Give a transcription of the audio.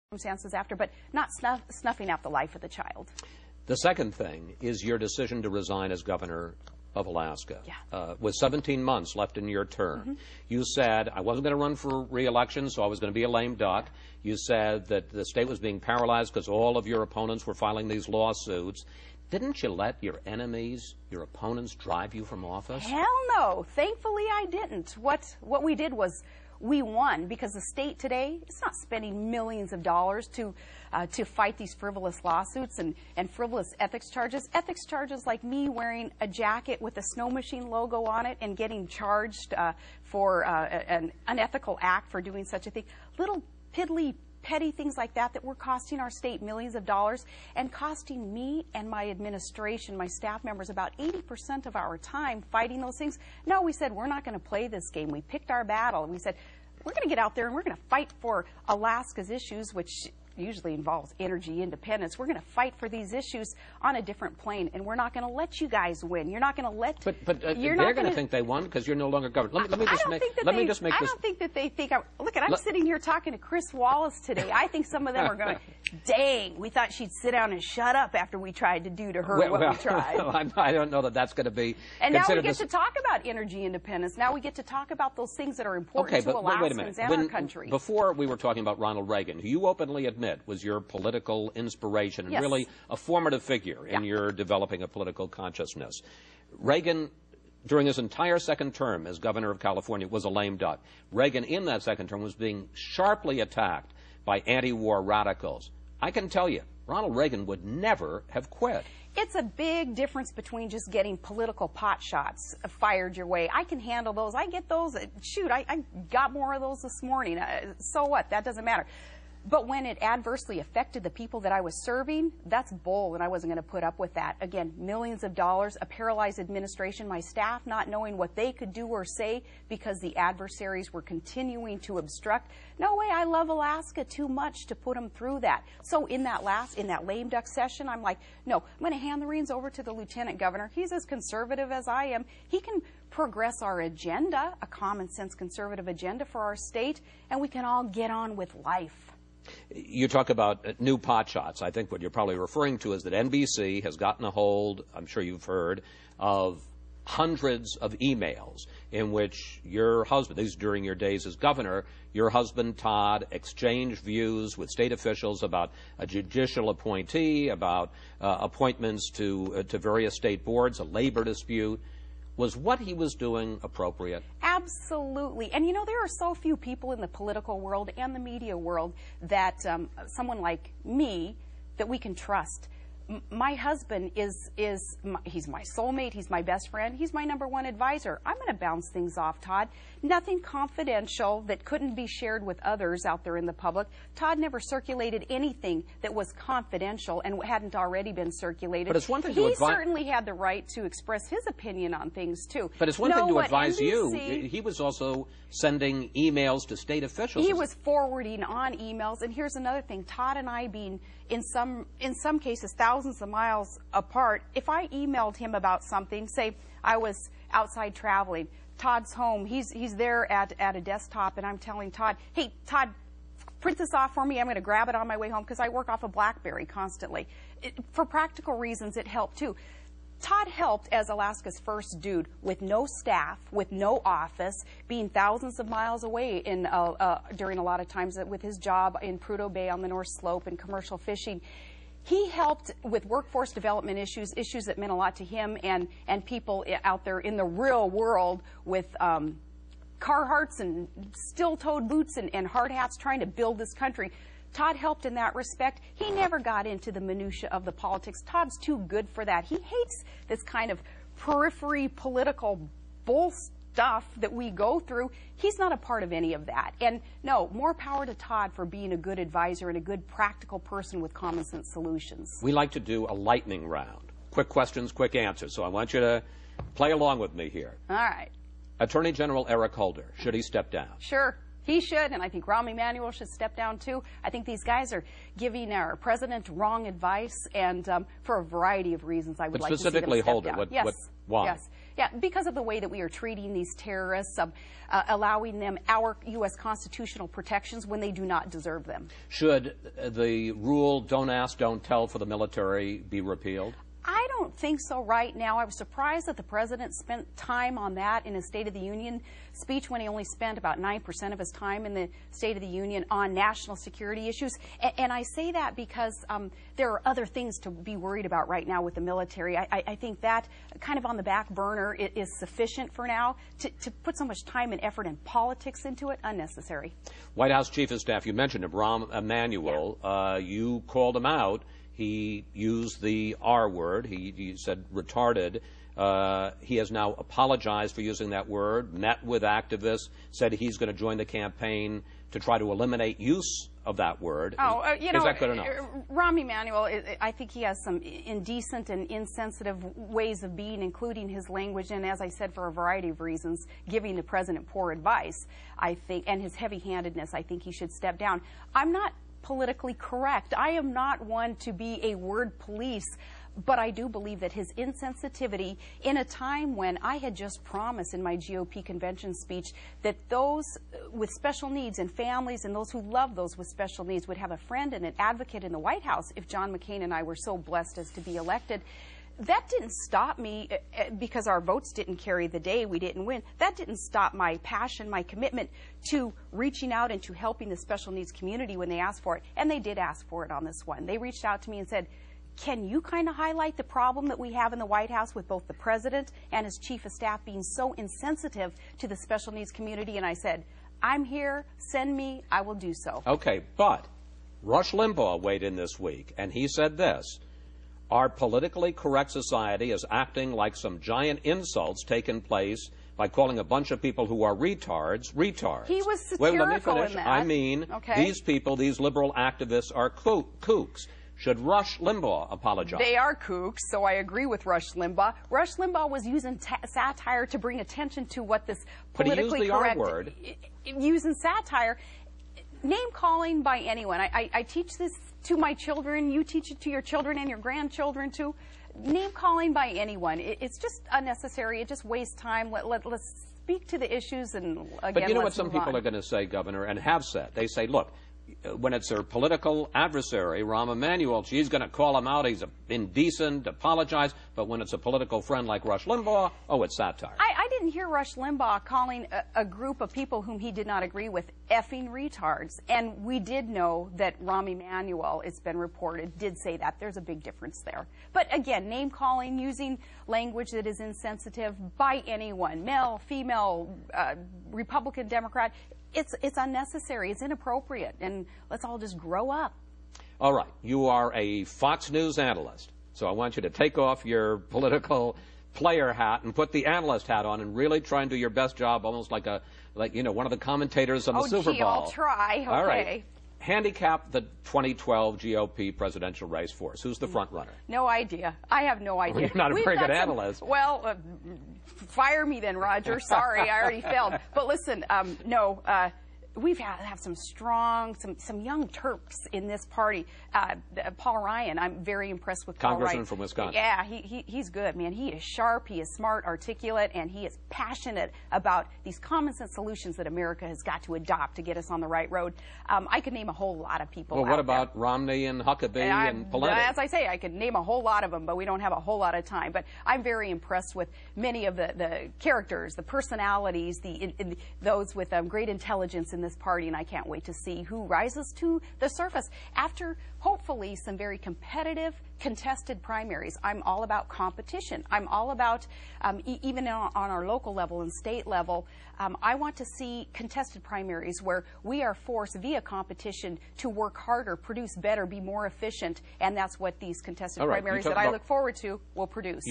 circumstances after, but not snuffing out the life of the child. The second thing is your decision to resign as governor of Alaska. Yeah. With 17 months left in your term. You said, I wasn't going to run for re-election, so I was going to be a lame duck. You said that the state was being paralyzed because all of your opponents were filing these lawsuits. Didn't you let your enemies, your opponents, drive you from office? Hell no. Thankfully, I didn't. What we did was we won, because the state today is not spending millions of dollars to fight these frivolous lawsuits and frivolous ethics charges. Ethics charges like me wearing a jacket with a snow machine logo on it and getting charged for an unethical act for doing such a thing. Little piddly petty things like that that were costing our state millions of dollars and costing me and my administration, my staff members, about 80% of our time fighting those things. No, we said, we're not going to play this game. We picked our battle, and we said, we're going to get out there and we're going to fight for Alaska's issues, which usually involves energy independence. We're going to fight for these issues on a different plane, and we're not going to let you guys win. You're not going to let. But they're going to think they won because you're no longer governor. Let me just make this. I don't think that they think. Look, I'm sitting here talking to Chris Wallace today. I think some of them are going, dang, we thought she'd sit down and shut up after we tried to do to her what we tried. I don't know that that's going to be. And now we get to talk about energy independence. Now we get to talk about those things that are important to Alaskans and our country. Before we were talking about Ronald Reagan, who you openly admit was your political inspiration and really a formative figure in your developing a political consciousness. Reagan, during his entire second term as governor of California, was a lame duck. Reagan, in that second term, was being sharply attacked by anti-war radicals. I can tell you, Ronald Reagan would never have quit. It's a big difference between just getting political pot shots fired your way. I can handle those. I get those. Shoot, I got more of those this morning. So what? That doesn't matter. But when it adversely affected the people that I was serving, that's bull, and I wasn't going to put up with that. Again, millions of dollars, a paralyzed administration, my staff not knowing what they could do or say because the adversaries were continuing to obstruct. No way, I love Alaska too much to put them through that. So in that lame duck session, I'm like, no, I'm going to hand the reins over to the lieutenant governor. He's as conservative as I am. He can progress our agenda, a common sense conservative agenda for our state, and we can all get on with life. You talk about new pot shots. I think what you're probably referring to is that NBC has gotten a hold, I'm sure you've heard, of hundreds of emails in which your husband, these during your days as governor, your husband Todd exchanged views with state officials about a judicial appointee, about appointments to various state boards, a labor dispute. Was what he was doing appropriate? Absolutely. And you know, there are so few people in the political world and the media world that someone like me that we can trust. My husband he's my soulmate, he's my best friend, he's my #1 advisor. I'm going to bounce things off Todd. Nothing confidential that couldn't be shared with others out there in the public. Todd never circulated anything that was confidential and hadn't already been circulated. But it's one thing he certainly had the right to express his opinion on things too. But it's one thing to advise you. He was also sending emails to state officials. He was forwarding on emails. And here's another thing. Todd and I being in some cases thousands of miles apart, if I emailed him about something, say I was outside traveling, Todd's home, he's there at a desktop, and I'm telling Todd, hey, Todd, print this off for me. I'm going to grab it on my way home because I work off a BlackBerry constantly. For practical reasons, it helped too. Todd helped as Alaska's first dude with no staff, with no office, being thousands of miles away during a lot of times with his job in Prudhoe Bay on the North Slope and commercial fishing. He helped with workforce development issues that meant a lot to him and people out there in the real world with Carhartts and steel-toed boots and hard hats trying to build this country. Todd helped in that respect. He never got into the minutia of the politics. Todd's too good for that. He hates this kind of periphery political bull stuff that we go through. He's not a part of any of that. And no, more power to Todd for being a good advisor and a good practical person with common sense solutions. We like to do a lightning round. Quick questions, quick answers. So I want you to play along with me here. All right. Attorney General Eric Holder, should he step down? Sure. He should, and I think Rahm Emanuel should step down too. I think these guys are giving our president wrong advice, and for a variety of reasons, I would like to see them specifically, step hold it. down. Why? Yes. Yeah, because of the way that we are treating these terrorists, allowing them our U.S. constitutional protections when they do not deserve them. Should the rule, don't ask, don't tell for the military be repealed? I don't think so right now. I was surprised that the president spent time on that in his State of the Union speech when he only spent about 9% of his time in the State of the Union on national security issues. And I say that because there are other things to be worried about right now with the military. I think that kind of on the back burner is sufficient for now. To put so much time and effort and politics into it, unnecessary. White House Chief of Staff, you mentioned him, Rahm Emanuel. Yeah. You called him out. He used the R word. He said retarded. He has now apologized for using that word, met with activists, said he's going to join the campaign to try to eliminate use of that word. Is that good enough? Rahm Emanuel, I think he has some indecent and insensitive ways of being, including his language, and as I said, for a variety of reasons, giving the president poor advice, I think, and his heavy-handedness, I think he should step down. I'm not politically correct. I am not one to be a word police, but I do believe that his insensitivity in a time when I had just promised in my GOP convention speech that those with special needs and families and those who love those with special needs would have a friend and an advocate in the White House if John McCain and I were so blessed as to be elected. That didn't stop me because our votes didn't carry the day, we didn't win. That didn't stop my passion, my commitment to reaching out and to helping the special needs community when they asked for it. And they did ask for it on this one. They reached out to me and said, can you kind of highlight the problem that we have in the White House with both the president and his chief of staff being so insensitive to the special needs community? And I said, I'm here, send me, I will do so. Okay, but Rush Limbaugh weighed in this week, and he said this: our politically correct society is acting like some giant insults taken place by calling a bunch of people who are retards. He was satirical. Wait, let me finish. In that. I mean, okay. These people, these liberal activists, are kooks. Should Rush Limbaugh apologize? They are kooks, so I agree with Rush Limbaugh. Rush Limbaugh was using satire to bring attention to what this politically correct... But he used the R word. Using satire. Name-calling by anyone. I teach this to my children. You teach it to your children and your grandchildren, too. Name-calling by anyone. It's just unnecessary. It just wastes time. Let's speak to the issues and, again, But you know what let's some move people on. are going to say, Governor, and have said? They say, look, when it's their political adversary, Rahm Emanuel, she's going to call him out. He's indecent, apologize. But when it's a political friend like Rush Limbaugh, oh, it's satire. I didn't hear Rush Limbaugh calling a group of people whom he did not agree with effing retards. And we did know that Rahm Emanuel, it's been reported, did say that. There's a big difference there. But again, name-calling, using language that is insensitive by anyone, male, female, Republican, Democrat, it's unnecessary. It's inappropriate. And let's all just grow up. All right. You are a Fox News analyst. So I want you to take off your political player hat and put the analyst hat on and really try and do your best job, almost like one of the commentators on the Super Bowl. I'll try. Okay. All right. Handicap the 2012 GOP presidential race for us. Who's the front runner? No idea. I have no idea. Well, you're not a very good analyst. Well, fire me then, Roger. Sorry, I already failed. But listen, no. We've have some strong, some young Turks in this party. Paul Ryan, I'm very impressed with Paul Ryan. Congressman from Wisconsin. Yeah, he's good, man. He is sharp, he is smart, articulate, and he is passionate about these common sense solutions that America has got to adopt to get us on the right road. I could name a whole lot of people. Well, what about Romney and Huckabee and Palin? As I say, I could name a whole lot of them, but we don't have a whole lot of time. But I'm very impressed with many of the characters, the personalities, those with great intelligence in this party, and I can't wait to see who rises to the surface after hopefully some very competitive, contested primaries. I'm all about competition. I'm all about, even on our local level and state level, I want to see contested primaries where we are forced via competition to work harder, produce better, be more efficient, and that's what these contested primaries that I look forward to will produce.